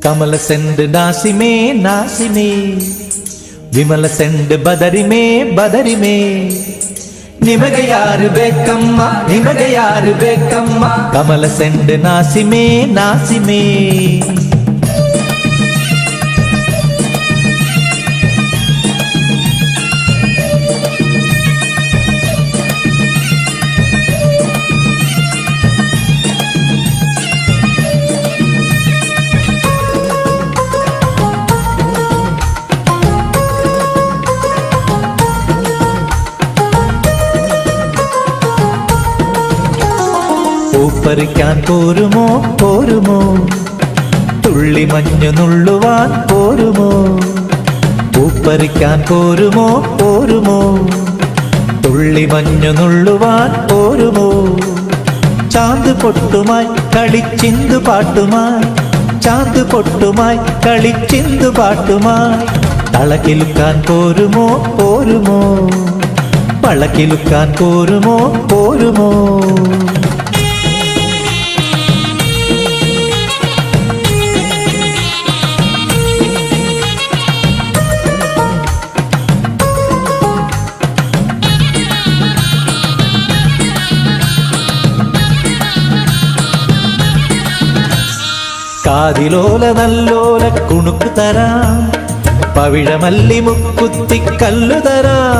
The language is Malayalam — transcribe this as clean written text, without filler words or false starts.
ಕಮಲ ಸೆಂಡ್ ನಾಸಿಮೆ ನಾಸಿಮೆ, ವಿಮಲ ಸೆಂಡ್ ಬದರಿಮೆ ಬದರಿಮೆ. ನಿಮಗೆ ಯಾರು ಬೇಕಮ್ಮ, ನಿಮಗೆ ಯಾರು ಬೇಕಮ್ಮ, ಕಮಲ ಸೆಂಡ್ ನಾಸಿಮೆ ನಾಸಿಮೆ. പൂപ്പറിക്കാൻ പോരുമോ പോരുമോ, തുള്ളി മഞ്ഞു നുള്ളുവാൻ പോരുമോ. പൂപ്പറിക്കാൻ പോരുമോ പോരുമോ, തുള്ളി മഞ്ഞു നുള്ളുവാൻ പോരുമോ. ചാന്ത് പൊട്ടുമായി കളിച്ചിന്തു പാട്ടുമായി, ചാന്ത് പൊട്ടുമായി കളിച്ചിന്തു പാട്ടുമായി. തളകിലുക്കാൻ പോരുമോ പോരുമോ, വളകിലുക്കാൻ പോരുമോ പോരുമോ. കാതിലോല നല്ലോല കുണുക്കു തരാം, പവിഴമല്ലി മുക്കുത്തി കല്ലു തരാം.